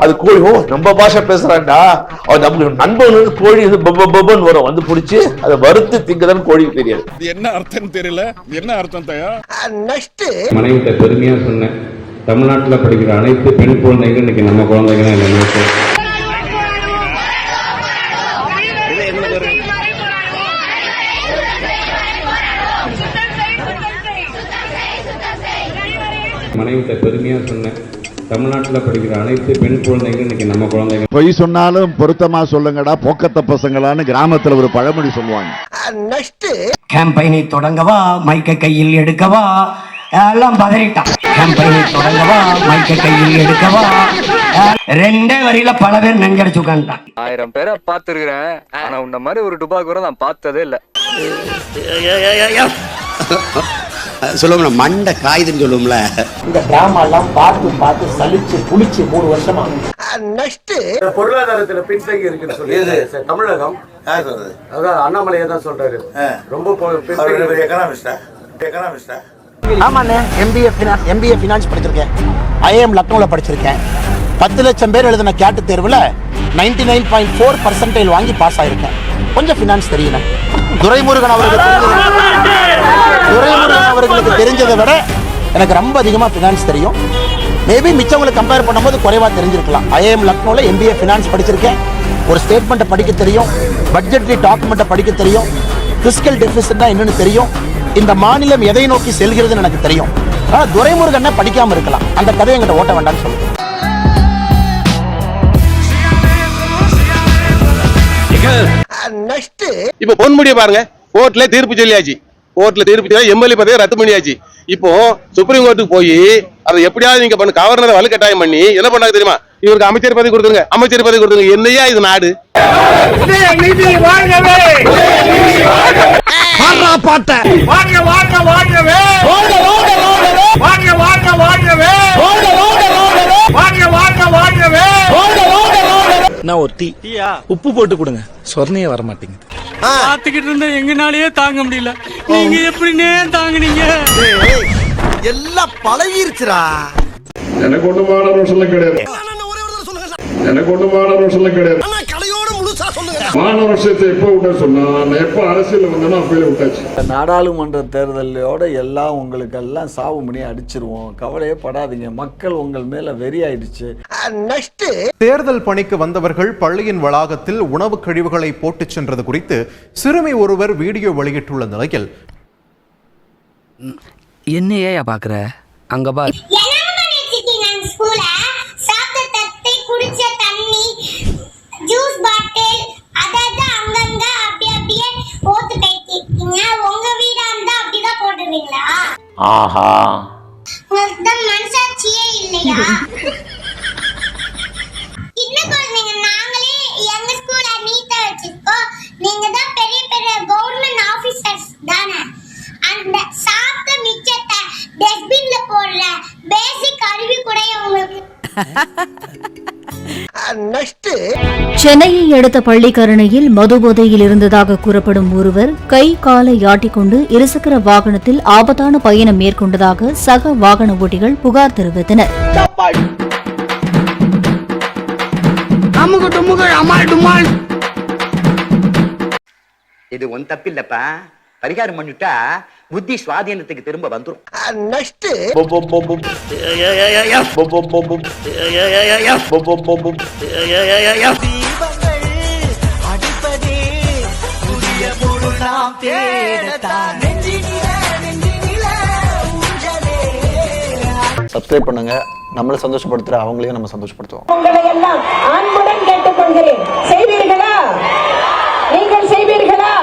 அது கோழி நம்ம பாஷை பேசுறான்டா, நம்ம நண்பன் கோழி வரும் வந்து பிடிச்சி அதை வறுத்து திங்கதான் கோழிக்கு தெரியாது. என்ன அர்த்தம் தெரியல, என்ன அர்த்தம் தயா. மனைவிட்ட பெருமையா சொன்னேன், தமிழ்நாட்டில் படிக்கிற அனைத்து பெண் குழந்தைகள் இன்னைக்கு நம்ம குழந்தைங்க தான். மனைவிட்ட பெருமையா சொன்னேன், தமிழ்நாட்டில் படிக்கிற அனைத்து பெண் குழந்தைகள் இன்னைக்கு நம்ம குழந்தைங்க. பொய் சொன்னாலும் பொருத்தமா சொல்லுங்கடா போக்கத்த பசங்களான்னு கிராமத்துல ஒரு பழமொழி சொல்லுவாங்க. கேம்பெயினை தொடங்கவா மைக்க கையில் எடுக்கவா எல்லாம் பதறிட்டான். கேம்பெயினை தொடங்கவா மைக்க கையில் எடுக்கவா, ரெண்டே வரியில பல பேர் நெஞ்சடிச்சு உட்காந்துட்டான். 1000 பேரை பார்த்துருக்கிறேன், ஆனா உன்ன மாதிரி ஒரு டுபா கூட நான் பார்த்ததே இல்லை. சொல்லுவோம்ல மண்டை காயுதுன்னு சொல்லுவோம்ல. இந்த டிராமா எல்லாம் பார்த்து பார்த்து சலிச்சு புளிச்சு 3 வருஷமா. பொருளாதாரத்துல பின்தங்கி இருக்குன்னு சொல்லி தமிழகம் அதான் அண்ணாமலையை தான் சொல்றாரு. ரொம்ப ஆமாண்ணே, எம்பிஏ ஃபினான்ஸ் படிச்சிருக்கேன், ஐஏஎம் லக்னோல படிச்சிருக்கேன். 10 லட்சம் பேர் எழுதின கேட்டு தேர்வுல 99.4% வாங்கி பாஸ் ஆயிருக்கேன். கொஞ்சம் ஃபினான்ஸ் தெரியல. துரைமுருகன் அவர்களுக்கு தெரிஞ்சதை விட எனக்கு ரொம்ப அதிகமா ஃபினான்ஸ் தெரியும். மேபி மிச்சவங்களை கம்பேர் பண்ணும்போது குறைவா தெரிஞ்சிருக்கலாம். ஐஏஎம் லக்னோல எம்பிஏ ஃபினான்ஸ் படிச்சிருக்கேன். ஒரு ஸ்டேட்மெண்ட்டை படிக்க தெரியும், பட்ஜெட்ரி டாக்குமெண்ட்டை படிக்க தெரியும், பிஸ்கல் டெபிசிட்னா என்னன்னு தெரியும், இந்த மாநிலம் எதை நோக்கி செல்கிறதுன்னு எனக்கு தெரியும். ஆனா துரைமுருகன் படிக்காம இருக்கலாம், அந்த கதையை என்கிட்ட ஓட்ட வேண்டாம்னு சொல்லுங்க. இப்ப பொன்முடியை பாருங்க, கோர்ட்ல தீர்ப்பு சொல்லியாச்சு, கோர்ட்ல தீர்ப்பு சொல்லி எம்எல்ஏ பதவியை ரத்து பண்ணியாச்சு. இப்போ சுப்ரீம் கோர்ட்டுக்கு போய் அதை எப்படியாவது நீங்க பண்ண கவர்னரை வலுக்கட்டாயம் பண்ணி என்ன பண்ணாங்க தெரியுமா, இவருக்கு அமைச்சர் பதவி கொடுத்துருங்க, அமைச்சர் பதவி கொடுத்துருங்க. என்னையா இது நாடு? நான் ஒரு டீயா உப்பு போட்டு கொடுங்க, சொர்ணையே வர மாட்டேங்குது. பாத்துக்கிட்டு இருந்தா எங்கனாலேயே தாங்க முடியல, நீங்க எப்படின்னே தாங்குனீங்க? எல்லாம் பழகிருச்சுடா. எனக்கு ஒண்ணு மான ரோஷன்ல கிடையாது, எனக்கு ஒண்ணு மான ரோஷன்ல கிடையாது. மான ரோஷத்தை எப்ப விட்ட சொன்னா, எப்ப அரசியல் வந்தோம் அப்பவே விட்டாச்சு. நாடாளுமன்ற தேர்தலோட எல்லாம் உங்களுக்கு எல்லாம் சாவு மணி அடிச்சிருவோம், கவலையே படாதீங்க. மக்கள் உங்கள் மேல வெறி ஆயிடுச்சு. தேர்தல் பணிக்கு வந்தவர்கள் பள்ளியின் வளாகத்தில் உணவு கழிவுகளை போட்டு சென்றது குறித்து சிறுமி ஒருவர் வீடியோ வெளியிட்டுள்ள நிலையில், என்னையா பாக்குற அங்க பாரு, ஜூஸ் பாட்டில் அதாவது அங்கங்க அப்படியே போட்டு பேசிட்டீங்க. உங்க வீடா இருந்தா அப்படிதான் போடுவீங்களா? ஆஹா, உங்களுக்கு மனசாட்சியே இல்லையா? இன்னும் குழந்தைங்க நாங்களே எங்க ஸ்கூல்ல நீட்டா வச்சிருக்கோம், நீங்க தான் பெரிய பெரிய கவர்மெண்ட் ஆபீசர்ஸ் தானே. அந்த சாப்பிட்ட மிச்சத்தை டஸ்ட்பின்ல போடுற பேசிக் அறிவு கூட உங்களுக்கு. சென்னையை அடுத்த பள்ளிக்கரணையில் மது போதையில் இருந்ததாக கூறப்படும் ஒருவர் கை காலை ஆட்டிக்கொண்டு இருசக்கர வாகனத்தில் ஆபத்தான பயணம் மேற்கொண்டதாக சக வாகன ஓட்டிகள் புகார் தெரிவித்தனர். இது ஒன் தப்பில்லப்பா, பரிகாரம் பண்ணிட்டா புத்தி சுவாதீனத்துக்கு திரும்ப வந்துரும். சப்ஸ்கிரைப் பண்ணுங்க, நம்மளை சந்தோஷப்படுத்துற அவங்களையும் நம்ம சந்தோஷப்படுத்துவோம். உங்களை எல்லாம் அன்புடன் கேட்டுக்கொள்கிறேன், செய்வீர்களா? நீங்கள் செய்வீர்களா?